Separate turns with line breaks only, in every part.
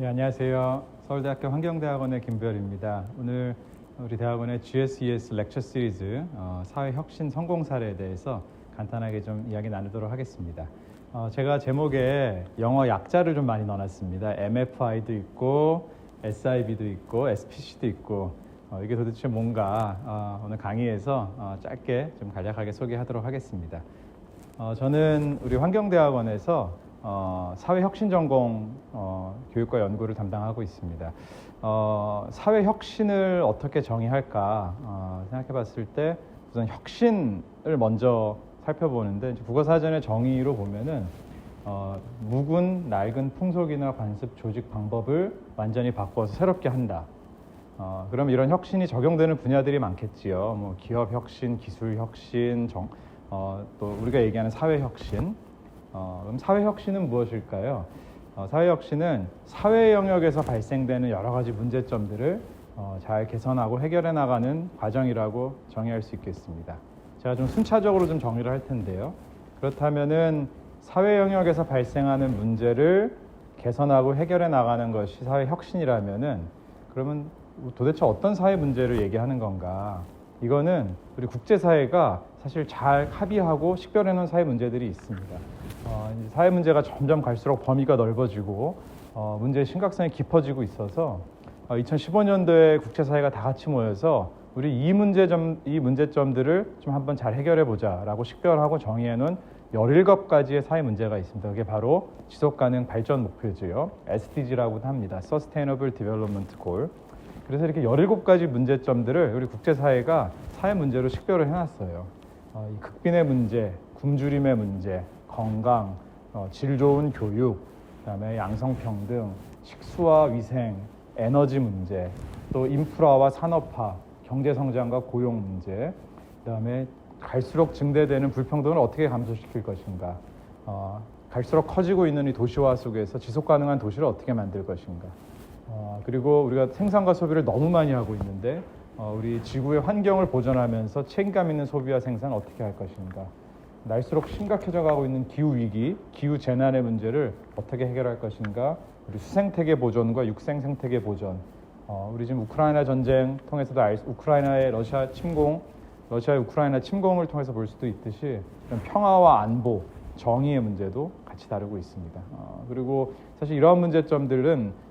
안녕하세요. 서울대학교 환경대학원의 김별입니다. 오늘 우리 대학원의 GSES 렉처 시리즈 사회혁신 성공 사례에 대해서 간단하게 좀 이야기 나누도록 하겠습니다. 제가 제목에 영어 약자를 좀 많이 넣어놨습니다. MFI도 있고 SIB도 있고 SPC도 있고 이게 도대체 뭔가 오늘 강의에서 짧게 좀 간략하게 소개하도록 하겠습니다. 저는 우리 환경대학원에서 사회혁신 전공 교육과 연구를 담당하고 있습니다. 사회혁신을 어떻게 정의할까 생각해 봤을 때 우선 혁신을 먼저 살펴보는데 국어사전의 정의로 보면은 묵은 낡은 풍속이나 관습 조직 방법을 완전히 바꿔서 새롭게 한다. 그럼 이런 혁신이 적용되는 분야들이 많겠지요. 뭐 기업 혁신, 기술 혁신, 또 우리가 얘기하는 사회 혁신. 그럼 사회 혁신은 무엇일까요? 사회 혁신은 사회 영역에서 발생되는 여러 가지 문제점들을 잘 개선하고 해결해 나가는 과정이라고 정의할 수 있겠습니다. 제가 좀 순차적으로 좀 정의를 할 텐데요. 그렇다면은 사회 영역에서 발생하는 문제를 개선하고 해결해 나가는 것이 사회 혁신이라면은 그러면 도대체 어떤 사회 문제를 얘기하는 건가? 이거는 우리 국제사회가 사실 잘 합의하고 식별해 놓은 사회 문제들이 있습니다. 사회 문제가 점점 갈수록 범위가 넓어지고 문제의 심각성이 깊어지고 있어서 2015년도에 국제사회가 다 같이 모여서 우리 이 문제점들을 좀 한번 잘 해결해 보자라고 식별하고 정의해 놓은 17가지의 사회 문제가 있습니다. 그게 바로 지속가능 발전 목표지요. SDG라고도 합니다. Sustainable Development Goal. 그래서 이렇게 17가지 문제점들을 우리 국제사회가 사회 문제로 식별을 해놨어요. 이 극빈의 문제, 굶주림의 문제, 건강, 질 좋은 교육, 그다음에 양성평등, 식수와 위생, 에너지 문제, 또 인프라와 산업화, 경제성장과 고용 문제, 그다음에 갈수록 증대되는 불평등을 어떻게 감소시킬 것인가, 갈수록 커지고 있는 이 도시화 속에서 지속가능한 도시를 어떻게 만들 것인가, 그리고 우리가 생산과 소비를 너무 많이 하고 있는데 우리 지구의 환경을 보존하면서 책임감 있는 소비와 생산을 어떻게 할 것인가, 날수록 심각해져 가고 있는 기후위기, 기후재난의 문제를 어떻게 해결할 것인가, 우리 수생태계 보존과 육생생태계 보존, 우리 지금 우크라이나 전쟁 통해서도 우크라이나의 러시아의 우크라이나 침공을 통해서 볼 수도 있듯이 평화와 안보, 정의의 문제도 같이 다루고 있습니다. 그리고 사실 이러한 문제점들은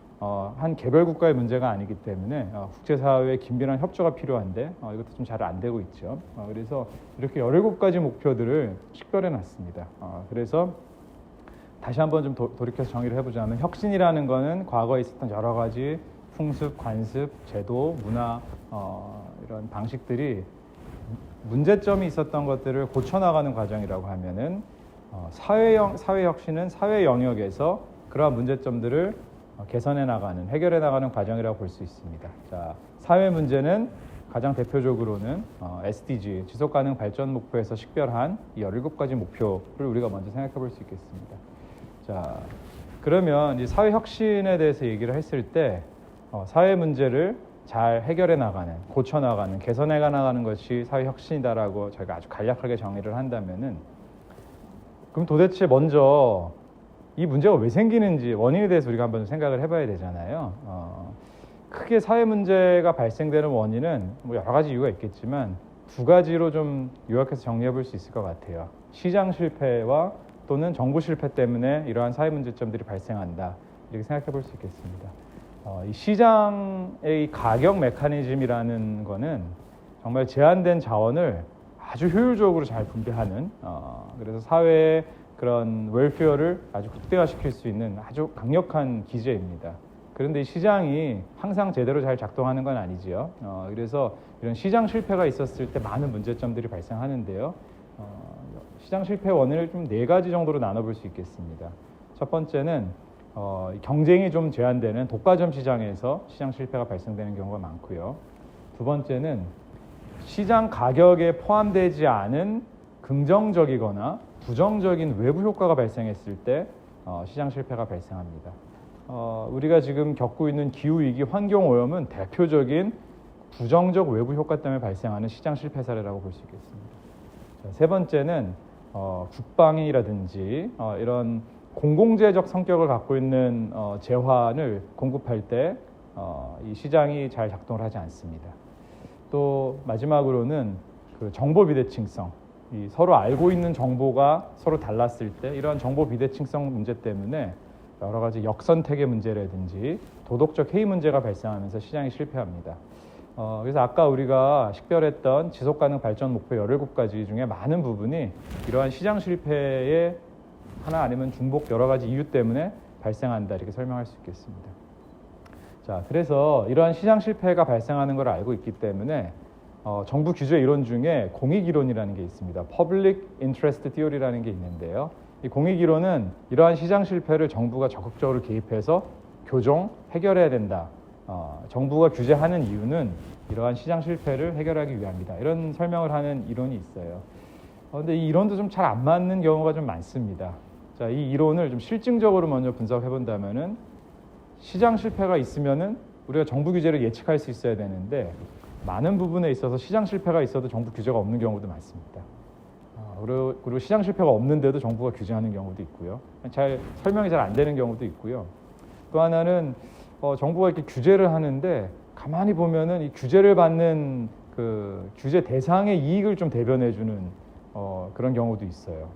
한 개별 국가의 문제가 아니기 때문에 국제사회의 긴밀한 협조가 필요한데 이것도 좀 잘 안 되고 있죠. 그래서 이렇게 17가지 목표들을 식별해 놨습니다. 그래서 다시 한번 좀 돌이켜서 정의를 해보자면 혁신이라는 거는 과거에 있었던 여러 가지 풍습, 관습, 제도, 문화 이런 방식들이 문제점이 있었던 것들을 고쳐나가는 과정이라고 하면은 사회 혁신은 사회 영역에서 그러한 문제점들을 개선해 나가는, 해결해 나가는 과정이라고 볼 수 있습니다. 자, 사회 문제는 가장 대표적으로는 SDG, 지속가능 발전 목표에서 식별한 이 17가지 목표를 우리가 먼저 생각해 볼 수 있겠습니다. 자, 그러면 이 사회 혁신에 대해서 얘기를 했을 때 사회 문제를 잘 해결해 나가는, 고쳐 나가는, 개선해 나가는 것이 사회 혁신이다라고 저희가 아주 간략하게 정의를 한다면은 그럼 도대체 먼저 이 문제가 왜 생기는지 원인에 대해서 우리가 한번 생각을 해봐야 되잖아요. 크게 사회 문제가 발생되는 원인은 뭐 여러 가지 이유가 있겠지만 2가지로 좀 요약해서 정리해 볼 수 있을 것 같아요. 시장 실패와 또는 정부 실패 때문에 이러한 사회 문제점들이 발생한다. 이렇게 생각해 볼 수 있겠습니다. 이 시장의 가격 메커니즘이라는 거는 정말 제한된 자원을 아주 효율적으로 잘 분배하는 그래서 사회의 그런 웰페어를 아주 극대화시킬 수 있는 아주 강력한 기제입니다. 그런데 이 시장이 항상 제대로 잘 작동하는 건 아니지요. 그래서 이런 시장 실패가 있었을 때 많은 문제점들이 발생하는데요. 시장 실패 원인을 좀 4가지 정도로 나눠볼 수 있겠습니다. 첫 번째는 경쟁이 좀 제한되는 독과점 시장에서 시장 실패가 발생되는 경우가 많고요. 2번째는 시장 가격에 포함되지 않은 긍정적이거나 부정적인 외부 효과가 발생했을 때 시장 실패가 발생합니다. 우리가 지금 겪고 있는 기후위기, 환경오염은 대표적인 부정적 외부 효과 때문에 발생하는 시장 실패 사례라고 볼 수 있겠습니다. 자, 3번째는 국방이라든지 이런 공공재적 성격을 갖고 있는 재환을 공급할 때 이 시장이 잘 작동을 하지 않습니다. 또 마지막으로는 그 정보 비대칭성, 이 서로 알고 있는 정보가 서로 달랐을 때 이러한 정보 비대칭성 문제 때문에 여러 가지 역선택의 문제라든지 도덕적 해이 문제가 발생하면서 시장이 실패합니다. 그래서 아까 우리가 식별했던 지속가능 발전 목표 17가지 중에 많은 부분이 이러한 시장 실패의 하나 아니면 중복 여러 가지 이유 때문에 발생한다 이렇게 설명할 수 있겠습니다. 자, 그래서 이러한 시장 실패가 발생하는 걸 알고 있기 때문에 정부 규제 이론 중에 공익 이론이라는 게 있습니다. Public Interest Theory라는 게 있는데요. 이 공익 이론은 이러한 시장 실패를 정부가 적극적으로 개입해서 교정, 해결해야 된다. 정부가 규제하는 이유는 이러한 시장 실패를 해결하기 위함이다. 이런 설명을 하는 이론이 있어요. 그런데 이 이론도 좀 잘 안 맞는 경우가 좀 많습니다. 자, 이 이론을 좀 실증적으로 먼저 분석해 본다면은 시장 실패가 있으면은 우리가 정부 규제를 예측할 수 있어야 되는데 많은 부분에 있어서 시장 실패가 있어도 정부 규제가 없는 경우도 많습니다. 그리고 시장 실패가 없는데도 정부가 규제하는 경우도 있고요. 설명이 잘 안 되는 경우도 있고요. 또 하나는 정부가 이렇게 규제를 하는데 가만히 보면은 이 규제를 받는 그 규제 대상의 이익을 좀 대변해주는 그런 경우도 있어요.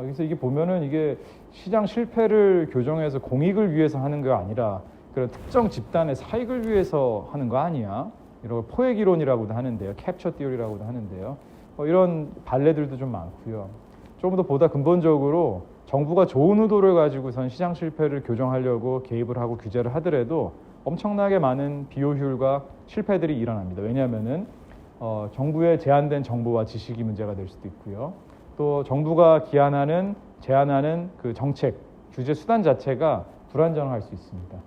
그래서 이게 보면은 이게 시장 실패를 교정해서 공익을 위해서 하는 게 아니라 그런 특정 집단의 사익을 위해서 하는 거 아니야? 이런 걸 포획 이론이라고도 하는데요, 캡처 띠오리라고도 하는데요. 이런 발레들도 좀 많고요. 조금 더 보다 근본적으로 정부가 좋은 의도를 가지고선 시장 실패를 교정하려고 개입을 하고 규제를 하더라도 엄청나게 많은 비효율과 실패들이 일어납니다. 왜냐하면은 정부의 제한된 정보와 지식이 문제가 될 수도 있고요. 또 정부가 제안하는 그 정책, 규제 수단 자체가 불안정할 수 있습니다.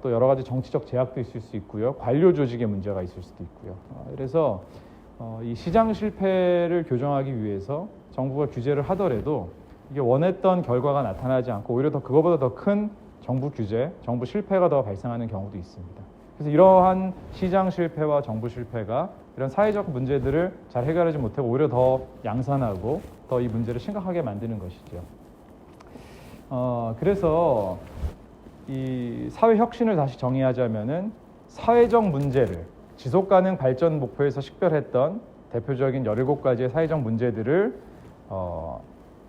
또 여러 가지 정치적 제약도 있을 수 있고요. 관료 조직의 문제가 있을 수도 있고요. 그래서 이 시장 실패를 교정하기 위해서 정부가 규제를 하더라도 이게 원했던 결과가 나타나지 않고 오히려 그거보다 더 큰 정부 규제, 정부 실패가 더 발생하는 경우도 있습니다. 그래서 이러한 시장 실패와 정부 실패가 이런 사회적 문제들을 잘 해결하지 못하고 오히려 더 양산하고 더 이 문제를 심각하게 만드는 것이죠. 그래서 이 사회 혁신을 다시 정의하자면은 사회적 문제를 지속가능 발전 목표에서 식별했던 대표적인 17가지의 사회적 문제들을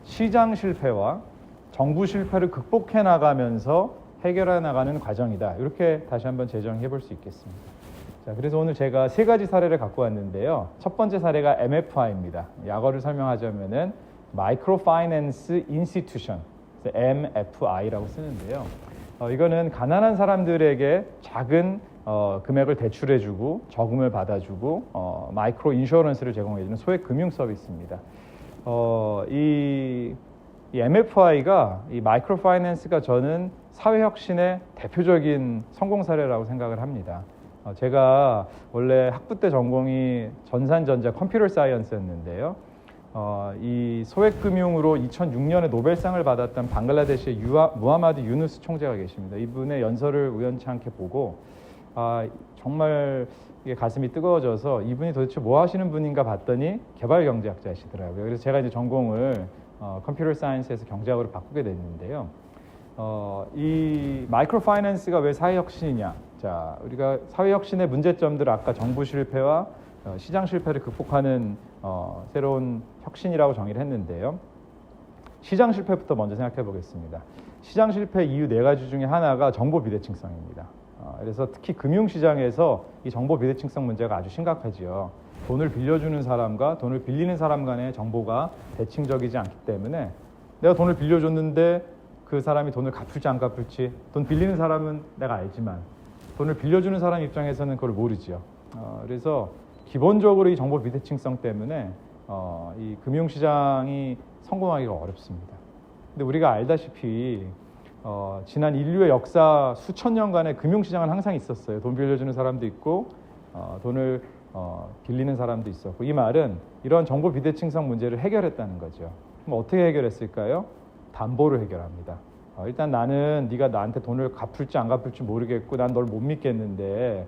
시장 실패와 정부 실패를 극복해 나가면서 해결해 나가는 과정이다. 이렇게 다시 한번 재정해 볼 수 있겠습니다. 자, 그래서 오늘 제가 3가지 사례를 갖고 왔는데요. 첫 번째 사례가 MFI입니다. 약어를 설명하자면은 Microfinance Institution, MFI라고 쓰는데요. 이거는 가난한 사람들에게 작은 금액을 대출해주고 저금을 받아주고 마이크로 인슈어런스를 제공해주는 소액 금융 서비스입니다. 이 MFI가 이 마이크로 파이낸스가 저는 사회 혁신의 대표적인 성공 사례라고 생각을 합니다. 제가 원래 학부 때 전공이 전산전자 컴퓨터 사이언스였는데요. 이 소액금융으로 2006년에 노벨상을 받았던 방글라데시의 무하마드 유누스 총재가 계십니다. 이분의 연설을 우연치 않게 보고 정말 이게 가슴이 뜨거워져서 이분이 도대체 뭐 하시는 분인가 봤더니 개발경제학자이시더라고요. 그래서 제가 이제 전공을 컴퓨터 사이언스에서 경제학으로 바꾸게 됐는데요. 이 마이크로 파이낸스가 왜 사회 혁신이냐? 자, 우리가 사회 혁신의 문제점들 아까 정부 실패와 시장 실패를 극복하는 새로운 혁신이라고 정의를 했는데요. 시장 실패부터 먼저 생각해 보겠습니다. 시장 실패 이유 4가지 중에 하나가 정보 비대칭성입니다. 그래서 특히 금융시장에서 이 정보 비대칭성 문제가 아주 심각하지요. 돈을 빌려주는 사람과 돈을 빌리는 사람 간의 정보가 대칭적이지 않기 때문에 내가 돈을 빌려줬는데 그 사람이 돈을 갚을지 안 갚을지 돈 빌리는 사람은 내가 알지만 돈을 빌려주는 사람 입장에서는 그걸 모르지요. 그래서 기본적으로 이 정보 비대칭성 때문에 이 금융시장이 성공하기가 어렵습니다. 근데 우리가 알다시피 지난 인류의 역사 수천 년간의 금융시장은 항상 있었어요. 돈 빌려주는 사람도 있고 돈을 빌리는 사람도 있었고, 이 말은 이런 정보 비대칭성 문제를 해결했다는 거죠. 그럼 어떻게 해결했을까요? 담보를 해결합니다. 일단 나는 네가 나한테 돈을 갚을지 안 갚을지 모르겠고 난 널 못 믿겠는데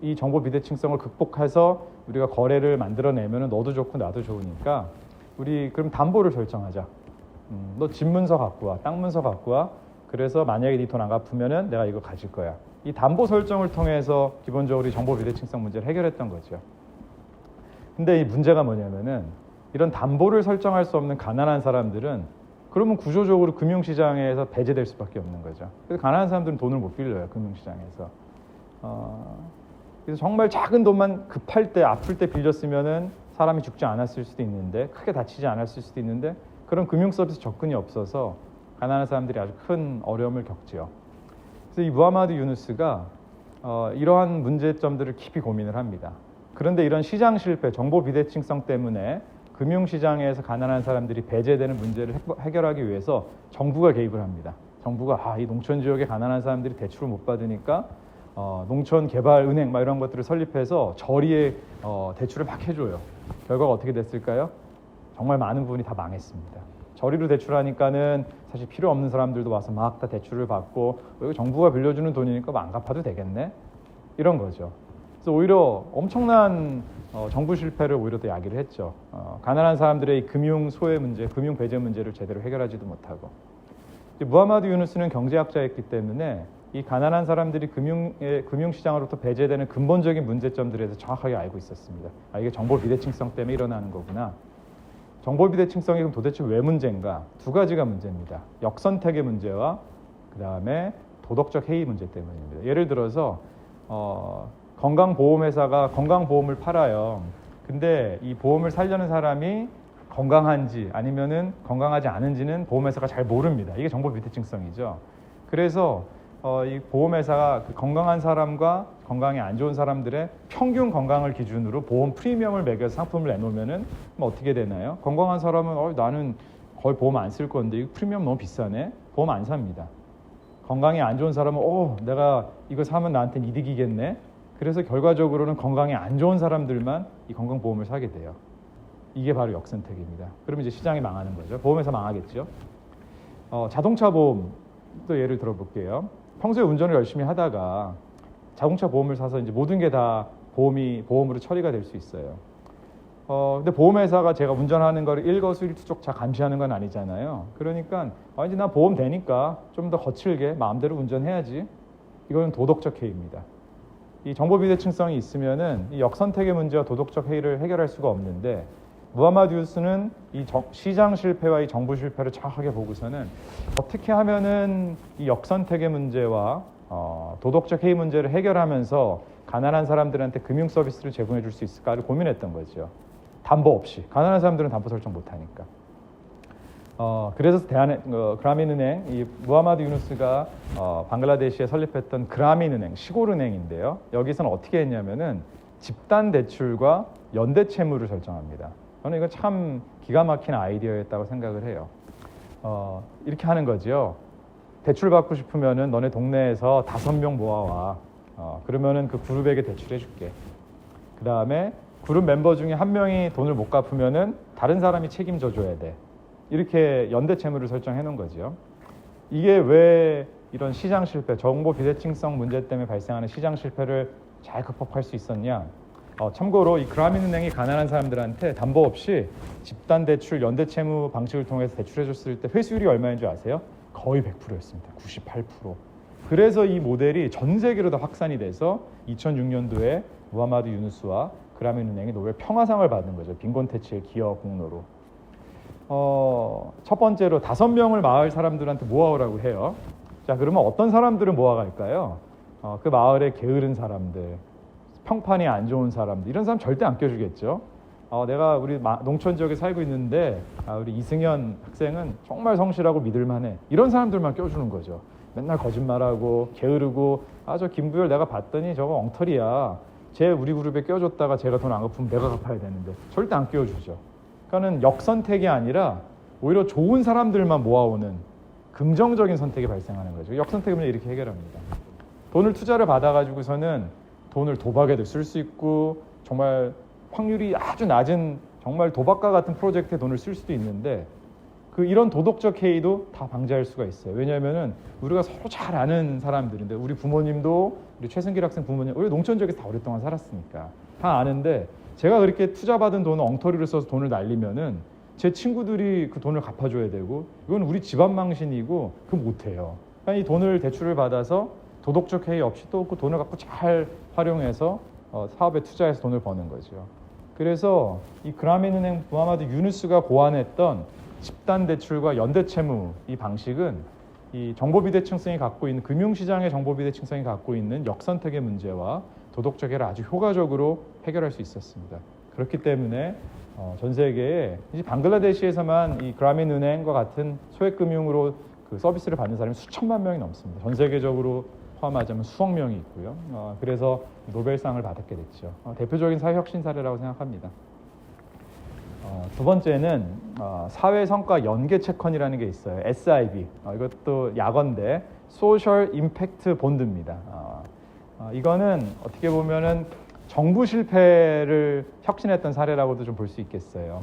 이 정보 비대칭성을 극복해서 우리가 거래를 만들어내면 너도 좋고 나도 좋으니까 우리 그럼 담보를 결정하자. 너 집 문서 갖고 와, 땅 문서 갖고 와. 그래서 만약에 네 돈 안 갚으면은 내가 이거 가질 거야. 이 담보 설정을 통해서 기본적으로 이 정보 비대칭성 문제를 해결했던 거죠. 근데 이 문제가 뭐냐면은 이런 담보를 설정할 수 없는 가난한 사람들은 그러면 구조적으로 금융시장에서 배제될 수밖에 없는 거죠. 그래서 가난한 사람들은 돈을 못 빌려요, 금융시장에서. 그래서 정말 작은 돈만 급할 때, 아플 때 빌렸으면은 사람이 죽지 않았을 수도 있는데, 크게 다치지 않았을 수도 있는데, 그런 금융 서비스 접근이 없어서 가난한 사람들이 아주 큰 어려움을 겪지요. 그래서 이 무하마드 유누스가 이러한 문제점들을 깊이 고민을 합니다. 그런데 이런 시장 실패, 정보 비대칭성 때문에 금융시장에서 가난한 사람들이 배제되는 문제를 해결하기 위해서 정부가 개입을 합니다. 정부가 이 농촌 지역의 가난한 사람들이 대출을 못 받으니까 농촌개발은행 이런 것들을 설립해서 저리에 대출을 막 해줘요. 결과가 어떻게 됐을까요? 정말 많은 부분이 다 망했습니다. 저리로 대출하니까는 사실 필요 없는 사람들도 와서 막 다 대출을 받고 이거 정부가 빌려주는 돈이니까 안 갚아도 되겠네? 이런 거죠. 그래서 오히려 엄청난 정부 실패를 오히려 더 야기를 했죠. 가난한 사람들의 금융 소외 문제, 금융 배제 문제를 제대로 해결하지도 못하고. 무하마드 유누스는 경제학자였기 때문에 이 가난한 사람들이 금융시장으로부터 배제되는 근본적인 문제점들에 대해서 정확하게 알고 있었습니다. 이게 정보 비대칭성 때문에 일어나는 거구나. 정보 비대칭성이 그럼 도대체 왜 문제인가? 두 가지가 문제입니다. 역선택의 문제와 그 다음에 도덕적 해이 문제 때문입니다. 예를 들어서 건강보험회사가 건강보험을 팔아요. 근데 이 보험을 살려는 사람이 건강한지 아니면은 건강하지 않은지는 보험회사가 잘 모릅니다. 이게 정보 비대칭성이죠. 그래서 이 보험회사가 그 건강한 사람과 건강이 안 좋은 사람들의 평균 건강을 기준으로 보험 프리미엄을 매겨서 상품을 내놓으면은 어떻게 되나요? 건강한 사람은 나는 거의 보험 안 쓸 건데 이거 프리미엄 너무 비싸네. 보험 안 삽니다. 건강이 안 좋은 사람은 내가 이거 사면 나한테는 이득이겠네. 그래서 결과적으로는 건강이 안 좋은 사람들만 이 건강보험을 사게 돼요. 이게 바로 역선택입니다. 그러면 이제 시장이 망하는 거죠. 보험회사 망하겠죠. 자동차 보험도 예를 들어볼게요. 평소에 운전을 열심히 하다가 자동차 보험을 사서 이제 모든 게 다 보험으로 처리가 될 수 있어요. 근데 보험회사가 제가 운전하는 거를 일거수일투족 다 감시하는 건 아니잖아요. 그러니까 이제 나 보험 되니까 좀 더 거칠게 마음대로 운전해야지. 이거는 도덕적 해이입니다. 이 정보 비대칭성이 있으면은 이 역선택의 문제와 도덕적 해이를 해결할 수가 없는데 무하마드 유누스는 이 시장 실패와 이 정부 실패를 정확하게 보고서는 어떻게 하면은 이 역선택의 문제와 도덕적 해이 문제를 해결하면서 가난한 사람들한테 금융 서비스를 제공해 줄 수 있을까를 고민했던 거죠. 담보 없이. 가난한 사람들은 담보 설정 못 하니까. 그래서 그라민은행, 이 무하마드 유누스가 방글라데시에 설립했던 그라민은행, 시골은행인데요. 여기서는 어떻게 했냐면은 집단 대출과 연대 채무를 설정합니다. 저는 이거 참 기가 막힌 아이디어였다고 생각을 해요. 이렇게 하는 거죠. 대출 받고 싶으면은 너네 동네에서 5명 모아와. 그러면은 그 그룹에게 대출해 줄게. 그 다음에 그룹 멤버 중에 한 명이 돈을 못 갚으면은 다른 사람이 책임져 줘야 돼. 이렇게 연대 채무를 설정해 놓은 거죠. 이게 왜 이런 시장 실패, 정보 비대칭성 문제 때문에 발생하는 시장 실패를 잘 극복할 수 있었냐? 참고로 이 그라민은행이 가난한 사람들한테 담보 없이 집단 대출, 연대 채무 방식을 통해서 대출해 줬을 때 회수율이 얼마인 줄 아세요? 거의 100%였습니다. 98%. 그래서 이 모델이 전 세계로 다 확산이 돼서 2006년도에 무하마드 유누스와 그라민은행이 노벨 평화상을 받은 거죠. 빈곤퇴치의 기여 공로로. 첫 번째로 5명을 마을 사람들한테 모아오라고 해요. 자, 그러면 어떤 사람들을 모아갈까요? 그 마을에 게으른 사람들, 평판이 안 좋은 사람들, 이런 사람 절대 안 껴주겠죠. 내가 우리 농촌 지역에 살고 있는데 우리 이승현 학생은 정말 성실하고 믿을만해. 이런 사람들만 껴주는 거죠. 맨날 거짓말하고 게으르고 저 김부열 내가 봤더니 저거 엉터리야. 쟤 우리 그룹에 껴줬다가 제가 돈 안 갚으면 내가 갚아야 되는데 절대 안 껴주죠. 그러니까는 역선택이 아니라 오히려 좋은 사람들만 모아오는 긍정적인 선택이 발생하는 거죠. 역선택 문제 이렇게 해결합니다. 돈을 투자를 받아가지고서는 돈을 도박에도 쓸 수 있고 정말 확률이 아주 낮은 정말 도박과 같은 프로젝트에 돈을 쓸 수도 있는데 이런 도덕적 해이도 다 방지할 수가 있어요. 왜냐하면은 우리가 서로 잘 아는 사람들인데 우리 부모님도 우리 최승길 학생 부모님 우리 농촌 지역에서 다 오랫동안 살았으니까 다 아는데 제가 그렇게 투자받은 돈을 엉터리로 써서 돈을 날리면은 제 친구들이 그 돈을 갚아줘야 되고 이건 우리 집안 망신이고 그거 못해요. 그러니까 이 돈을 대출을 받아서 도덕적 해이 없이 또 그 돈을 갖고 잘 활용해서 사업에 투자해서 돈을 버는 거죠. 그래서 이 그라민은행 무하마드 유누스가 고안했던 집단 대출과 연대 채무 이 방식은 이 정보 비대칭성이 갖고 있는 금융시장의 정보 비대칭성이 갖고 있는 역선택의 문제와 도덕적 해를 아주 효과적으로 해결할 수 있었습니다. 그렇기 때문에 전 세계에 이제 방글라데시에서만 이 그라민은행과 같은 소액금융으로 그 서비스를 받는 사람이 수천만 명이 넘습니다. 전 세계적으로 포함하자면 수억 명이 있고요. 그래서 노벨상을 받았게 됐죠. 대표적인 사회혁신 사례라고 생각합니다. 두 번째는 사회성과 연계채권이라는 게 있어요. SIB. 이것도 약어인데 Social Impact Bond입니다. 이거는 어떻게 보면은 정부 실패를 혁신했던 사례라고도 좀 볼 수 있겠어요.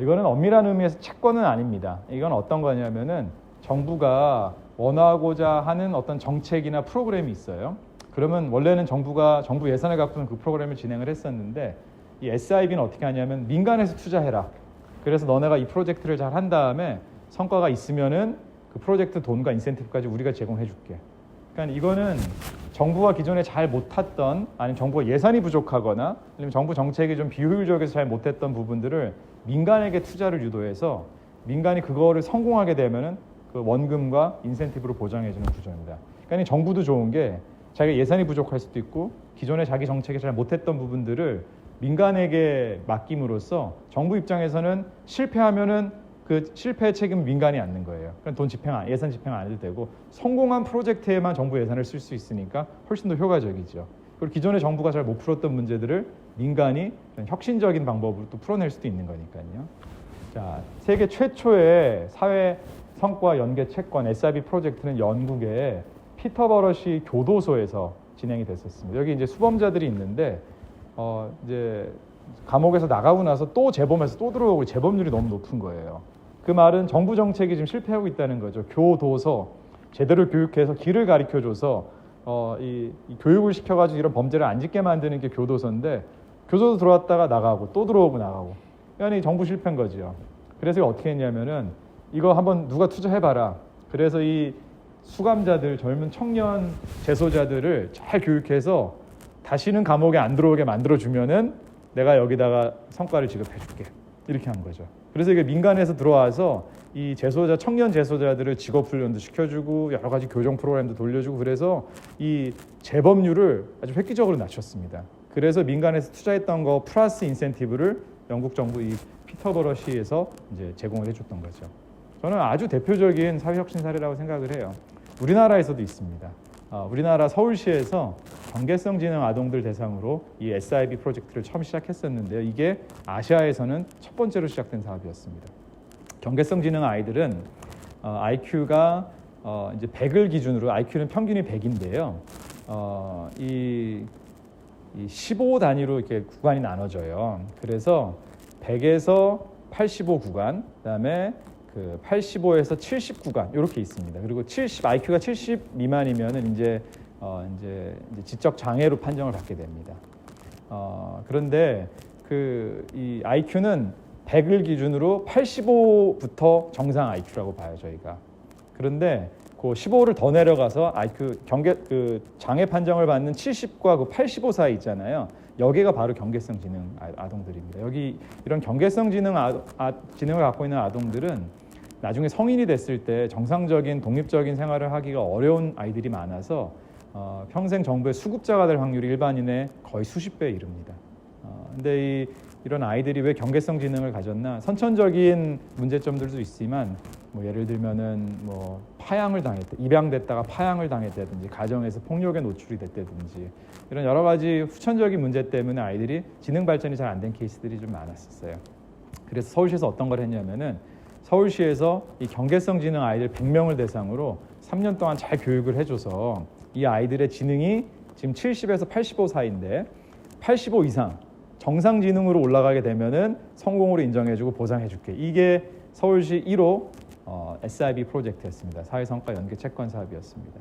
이거는 엄밀한 의미에서 채권은 아닙니다. 이건 어떤 거냐면은 정부가 원하고자 하는 어떤 정책이나 프로그램이 있어요. 그러면 원래는 정부 예산을 갖고는 그 프로그램을 진행을 했었는데 이 SIB는 어떻게 하냐면 민간에서 투자해라. 그래서 너네가 이 프로젝트를 잘 한 다음에 성과가 있으면은 그 프로젝트 돈과 인센티브까지 우리가 제공해 줄게. 그러니까 이거는 정부가 기존에 잘 못했던 아니면 정부가 예산이 부족하거나 아니면 정부 정책이 좀 비효율적이어서 잘 못했던 부분들을 민간에게 투자를 유도해서 민간이 그거를 성공하게 되면은 그 원금과 인센티브로 보장해주는 구조입니다. 그러니까 정부도 좋은 게 자기가 예산이 부족할 수도 있고 기존에 자기 정책이 잘 못했던 부분들을 민간에게 맡김으로써 정부 입장에서는 실패하면은 그 실패의 책임은 민간이 안는 거예요. 그러니까 예산 집행 안 해도 되고 성공한 프로젝트에만 정부 예산을 쓸 수 있으니까 훨씬 더 효과적이죠. 그리고 기존에 정부가 잘 못 풀었던 문제들을 민간이 혁신적인 방법으로 또 풀어낼 수도 있는 거니까요. 자, 세계 최초의 사회 성과 연계 채권 SIB 프로젝트는 영국의 피터버러시 교도소에서 진행이 됐었습니다. 여기 이제 수범자들이 있는데 이제 감옥에서 나가고 나서 또 재범해서 또 들어오고 재범률이 너무 높은 거예요. 그 말은 정부 정책이 지금 실패하고 있다는 거죠. 교도소 제대로 교육해서 길을 가르쳐줘서 이 교육을 시켜가지고 이런 범죄를 안 짓게 만드는 게 교도소인데 교도소 들어왔다가 나가고 또 들어오고 나가고 그러니까 정부 실패인 거죠. 그래서 어떻게 했냐면은 이거 한번 누가 투자해봐라. 그래서 이 수감자들 젊은 청년 재소자들을 잘 교육해서 다시는 감옥에 안 들어오게 만들어주면은 내가 여기다가 성과를 지급해줄게. 이렇게 한 거죠. 그래서 이게 민간에서 들어와서 이 청년 재소자들을 직업훈련도 시켜주고 여러 가지 교정 프로그램도 돌려주고 그래서 이 재범률을 아주 획기적으로 낮췄습니다. 그래서 민간에서 투자했던 거 플러스 인센티브를 영국 정부 이 피터버러시에서 이제 제공을 해줬던 거죠. 저는 아주 대표적인 사회혁신 사례라고 생각을 해요. 우리나라에서도 있습니다. 우리나라 서울시에서 경계성 지능 아동들 대상으로 이 SIB 프로젝트를 처음 시작했었는데요. 이게 아시아에서는 첫 번째로 시작된 사업이었습니다. 경계성 지능 아이들은 IQ가 이제 100을 기준으로 IQ는 평균이 100인데요. 이 15 단위로 이렇게 구간이 나눠져요. 그래서 100에서 85 구간, 그다음에 그 85에서 70 구간 이렇게 있습니다. 그리고 IQ가 70 미만이면은 이제 지적 장애로 판정을 받게 됩니다. 그런데 이 IQ는 100을 기준으로 85부터 정상 IQ라고 봐요, 저희가. 그런데 그 15를 더 내려가서 IQ 장애 판정을 받는 70과 그 85 사이 있잖아요. 여기가 바로 경계성 지능 아동들입니다. 여기 이런 경계성 지능을 갖고 있는 아동들은 나중에 성인이 됐을 때 정상적인 독립적인 생활을 하기가 어려운 아이들이 많아서 평생 정부의 수급자가 될 확률이 일반인의 거의 수십 배에 이릅니다. 근데 이런 아이들이 왜 경계성 지능을 가졌나? 선천적인 문제점들도 있지만 뭐 예를 들면은 뭐 입양됐다가 파양을 당했다든지 가정에서 폭력에 노출이 됐다든지 이런 여러 가지 후천적인 문제 때문에 아이들이 지능 발전이 잘 안 된 케이스들이 좀 많았었어요. 그래서 서울시에서 어떤 걸 했냐면은 서울시에서 이 경계성 지능 아이들 100명을 대상으로 3년 동안 잘 교육을 해줘서 이 아이들의 지능이 지금 70에서 85 사이인데 85 이상 정상 지능으로 올라가게 되면은 성공으로 인정해주고 보상해줄게. 이게 서울시 1호 SIB 프로젝트였습니다. 사회성과 연계 채권 사업이었습니다.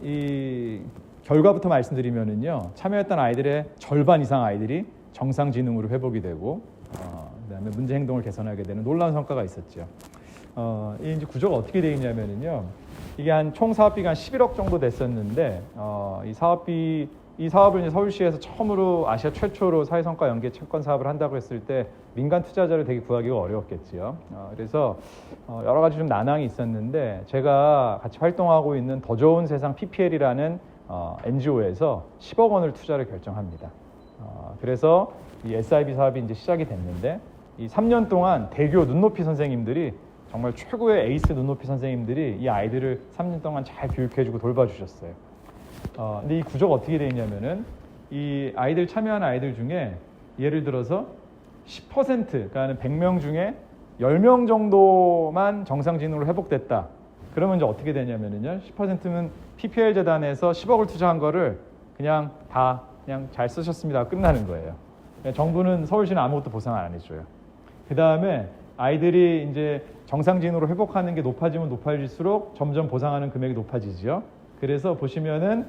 이 결과부터 말씀드리면은요, 참여했던 아이들의 절반 이상 아이들이 정상 지능으로 회복이 되고 그다음에 문제 행동을 개선하게 되는 놀라운 성과가 있었죠. 이 이제 구조가 어떻게 되어 있냐면은요. 이게 한 총 사업비가 한 11억 정도 됐었는데 이 사업을 이제 서울시에서 처음으로 아시아 최초로 사회성과 연계 채권 사업을 한다고 했을 때 민간 투자자를 되게 구하기가 어려웠겠지요. 그래서 여러 가지 좀 난항이 있었는데 제가 같이 활동하고 있는 더 좋은 세상 PPL이라는 NGO에서 10억 원을 투자를 결정합니다. 그래서 이 SIB 사업이 이제 시작이 됐는데 이 3년 동안 대교 눈높이 선생님들이 정말 최고의 에이스 눈높이 선생님들이 이 아이들을 3년 동안 잘 교육해주고 돌봐주셨어요. 근데 이 구조가 어떻게 되어 있냐면은 이 아이들 참여하는 아이들 중에 예를 들어서 10% 그러니까 100명 중에 10명 정도만 정상진흥으로 회복됐다. 그러면 이제 어떻게 되냐면은요. 10%는 PPL 재단에서 10억을 투자한 거를 그냥 잘 쓰셨습니다. 끝나는 거예요. 정부는 서울시는 아무것도 보상 안 해줘요. 그 다음에 아이들이 이제 정상진으로 회복하는 게 높아지면 높아질수록 점점 보상하는 금액이 높아지죠. 그래서 보시면은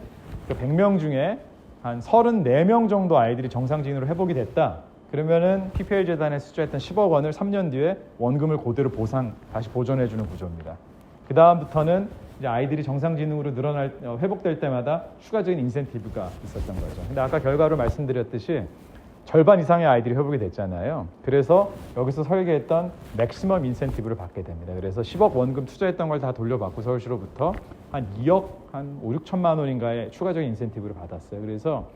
그 100명 중에 한 34명 정도 아이들이 정상진으로 회복이 됐다. 그러면은 PPL 재단에 투자했던 10억 원을 3년 뒤에 원금을 그대로 다시 보존해주는 구조입니다. 그 다음부터는 이제 아이들이 정상진흥으로 회복될 때마다 추가적인 인센티브가 있었던 거죠. 근데 아까 결과로 말씀드렸듯이 절반 이상의 아이들이 회복이 됐잖아요. 그래서 여기서 설계했던 맥시멈 인센티브를 받게 됩니다. 그래서 10억 원금 투자했던 걸 다 돌려받고 서울시로부터 한 2억 한 5, 6천만 원인가의 추가적인 인센티브를 받았어요. 그래서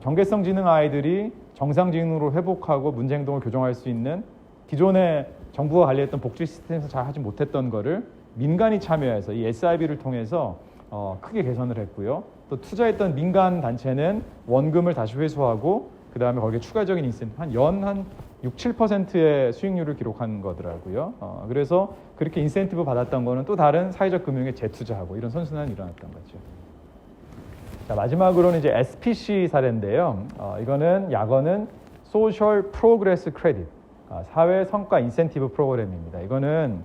경계성 지능 아이들이 정상진흥으로 회복하고 문제 행동을 교정할 수 있는 기존에 정부가 관리했던 복지 시스템에서 잘 하지 못했던 거를 민간이 참여해서 이 SIB를 통해서 크게 개선을 했고요. 또 투자했던 민간 단체는 원금을 다시 회수하고 그 다음에 거기에 추가적인 인센티브 한 6, 7%의 수익률을 기록한 거더라고요. 그래서 그렇게 인센티브 받았던 거는 또 다른 사회적 금융에 재투자하고 이런 선순환이 일어났던 거죠. 자, 마지막으로는 이제 SPC 사례인데요. 이거는 약어는 Social Progress Credit, 사회 성과 인센티브 프로그램입니다. 이거는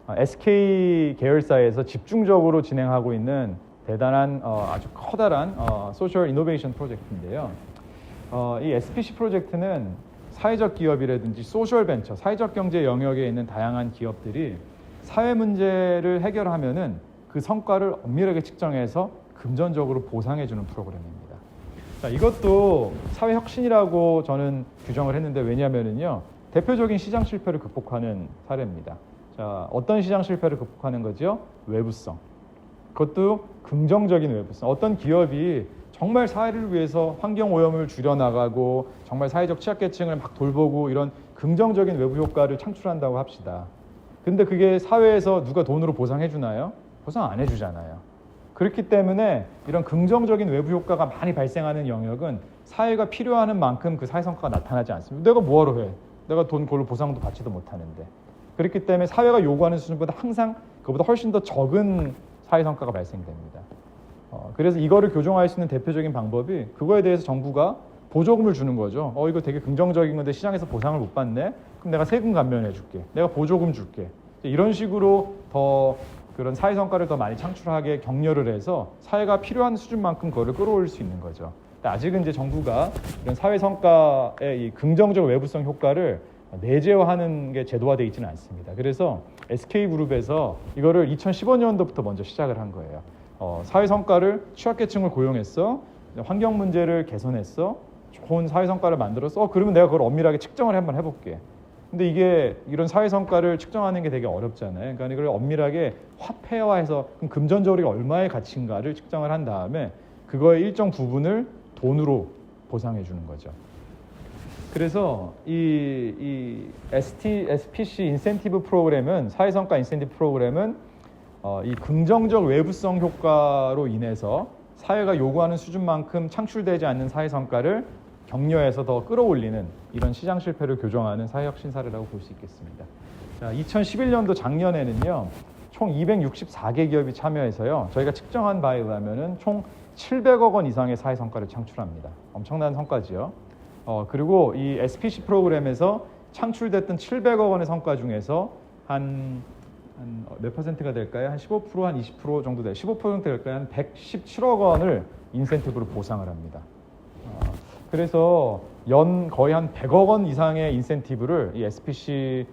SK 계열사에서 집중적으로 진행하고 있는 대단한 아주 커다란 소셜 이노베이션 프로젝트인데요. 이 SPC 프로젝트는 사회적 기업이라든지 소셜 벤처, 사회적 경제 영역에 있는 다양한 기업들이 사회 문제를 해결하면은 그 성과를 엄밀하게 측정해서 금전적으로 보상해주는 프로그램입니다. 자, 이것도 사회 혁신이라고 저는 규정을 했는데 왜냐하면은요, 대표적인 시장 실패를 극복하는 사례입니다. 자, 어떤 시장 실패를 극복하는 거죠? 외부성. 그것도 긍정적인 외부성. 어떤 기업이 정말 사회를 위해서 환경 오염을 줄여나가고 정말 사회적 취약계층을 막 돌보고 이런 긍정적인 외부 효과를 창출한다고 합시다. 근데 그게 사회에서 누가 돈으로 보상해 주나요? 보상 안 해주잖아요. 그렇기 때문에 이런 긍정적인 외부 효과가 많이 발생하는 영역은 사회가 필요하는 만큼 그 사회 성과가 나타나지 않습니다. 내가 뭐하러 해? 내가 돈 그걸로 보상도 받지도 못하는데. 그렇기 때문에 사회가 요구하는 수준보다 항상 그보다 훨씬 더 적은 사회 성과가 발생됩니다. 그래서 이거를 교정할 수 있는 대표적인 방법이 그거에 대해서 정부가 보조금을 주는 거죠. 이거 되게 긍정적인 건데 시장에서 보상을 못 받네? 그럼 내가 세금 감면해 줄게. 내가 보조금 줄게. 이런 식으로 더 그런 사회 성과를 더 많이 창출하게 격려를 해서 사회가 필요한 수준만큼 그거를 끌어올릴 수 있는 거죠. 근데 아직은 이제 정부가 이런 사회 성과의 이 긍정적 외부성 효과를 내재화하는 게 제도화되어 있지는 않습니다. 그래서 SK그룹에서 이거를 2015년도부터 먼저 시작을 한 거예요. 사회 성과를 취약계층을 고용했어, 환경 문제를 개선했어, 좋은 사회 성과를 만들었어. 그러면 내가 그걸 엄밀하게 측정을 한번 해볼게. 근데 이게 이런 사회 성과를 측정하는 게 되게 어렵잖아요. 그러니까 이걸 엄밀하게 화폐화해서 그럼 금전적으로 얼마의 가치인가를 측정을 한 다음에 그거의 일정 부분을 돈으로 보상해 주는 거죠. 그래서 이 SPC 인센티브 프로그램은 사회성과 인센티브 프로그램은 이 긍정적 외부성 효과로 인해서 사회가 요구하는 수준만큼 창출되지 않는 사회성과를 격려해서 더 끌어올리는 이런 시장 실패를 교정하는 사회혁신 사례라고 볼 수 있겠습니다. 자, 2011년도 작년에는요, 총 264개 기업이 참여해서요, 저희가 측정한 바에 의하면은 총 700억 원 이상의 사회성과를 창출합니다. 엄청난 성과지요. 그리고 이 SPC 프로그램에서 창출됐던 700억 원의 성과 중에서 한 몇 퍼센트가 될까요? 한 15%, 한 20% 정도 돼요. 15% 될까요? 한 117억 원을 인센티브로 보상을 합니다. 그래서 연 거의 한 100억 원 이상의 인센티브를 이 SPC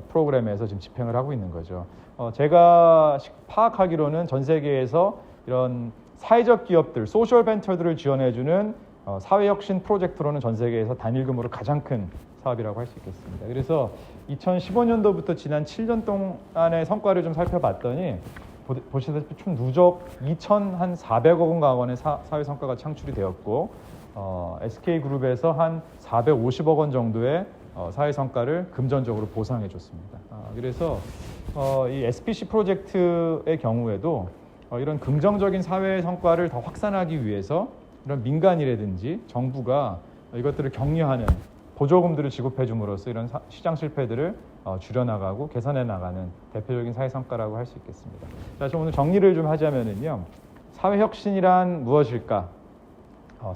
프로그램에서 지금 집행을 하고 있는 거죠. 제가 파악하기로는 전 세계에서 이런 사회적 기업들, 소셜 벤처들을 지원해주는 사회혁신 프로젝트로는 전 세계에서 단일규모로 가장 큰 사업이라고 할 수 있겠습니다. 그래서 2015년도부터 지난 7년 동안의 성과를 좀 살펴봤더니 보시다시피 총 누적 2,400억 원 가원의 사회 성과가 창출이 되었고 SK그룹에서 한 450억 원 정도의 사회 성과를 금전적으로 보상해 줬습니다. 그래서 이 SPC 프로젝트의 경우에도 이런 긍정적인 사회 성과를 더 확산하기 위해서 이런 민간이라든지 정부가 이것들을 격려하는 보조금들을 지급해 줌으로써 이런 시장 실패들을 줄여나가고 개선해 나가는 대표적인 사회 성과라고 할 수 있겠습니다. 자, 좀 오늘 정리를 좀 하자면은요, 사회 혁신이란 무엇일까?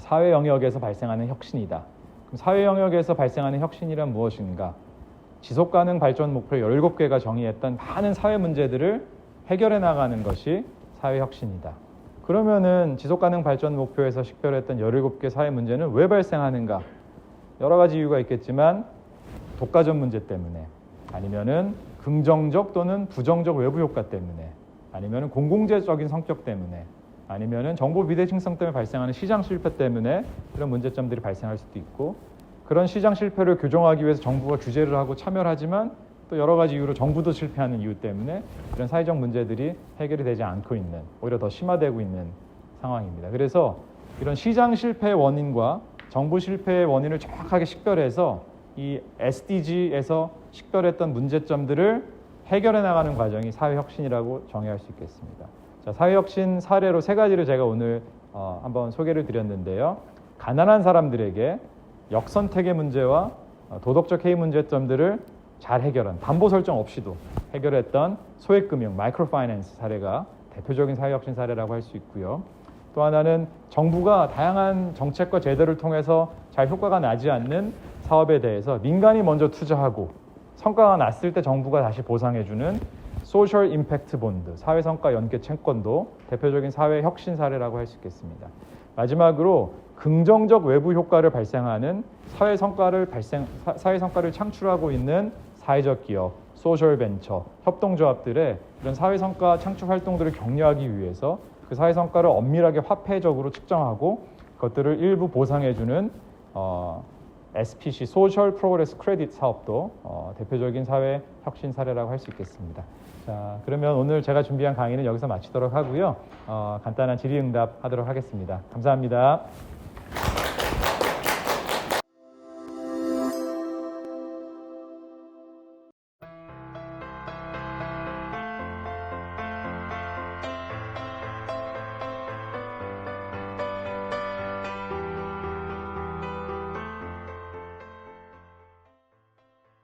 사회 영역에서 발생하는 혁신이다. 그럼 사회 영역에서 발생하는 혁신이란 무엇인가? 지속 가능 발전 목표 17개가 정의했던 많은 사회 문제들을 해결해 나가는 것이 사회 혁신이다. 그러면은 지속 가능 발전 목표에서 식별했던 17개 사회 문제는 왜 발생하는가? 여러 가지 이유가 있겠지만 독과점 문제 때문에, 아니면은 긍정적 또는 부정적 외부 효과 때문에, 아니면은 공공재적인 성격 때문에, 아니면은 정보 비대칭성 때문에 발생하는 시장 실패 때문에 이런 문제점들이 발생할 수도 있고, 그런 시장 실패를 교정하기 위해서 정부가 규제를 하고 참여를 하지만 또 여러 가지 이유로 정부도 실패하는 이유 때문에 이런 사회적 문제들이 해결이 되지 않고 있는, 오히려 더 심화되고 있는 상황입니다. 그래서 이런 시장 실패의 원인과 정부 실패의 원인을 정확하게 식별해서 이 SDG에서 식별했던 문제점들을 해결해 나가는 과정이 사회혁신이라고 정의할 수 있겠습니다. 자, 사회혁신 사례로 3가지를 제가 오늘 한번 소개를 드렸는데요. 가난한 사람들에게 역선택의 문제와 도덕적 해이 문제점들을 잘 해결한, 담보 설정 없이도 해결했던 소액금융, 마이크로파이낸스 사례가 대표적인 사회혁신 사례라고 할 수 있고요. 또 하나는 정부가 다양한 정책과 제도를 통해서 잘 효과가 나지 않는 사업에 대해서 민간이 먼저 투자하고 성과가 났을 때 정부가 다시 보상해주는 소셜 임팩트 본드, 사회성과 연계 채권도 대표적인 사회혁신 사례라고 할 수 있겠습니다. 마지막으로 긍정적 외부 효과를 발생하는 사회성과를 창출하고 있는 사회적 기업, 소셜 벤처, 협동조합들의 이런 사회성과 창출 활동들을 격려하기 위해서 그 사회성과를 엄밀하게 화폐적으로 측정하고 그것들을 일부 보상해주는 SPC, 소셜 프로그레스 크레딧 사업도 대표적인 사회 혁신 사례라고 할 수 있겠습니다. 자, 그러면 오늘 제가 준비한 강의는 여기서 마치도록 하고요. 간단한 질의응답 하도록 하겠습니다. 감사합니다.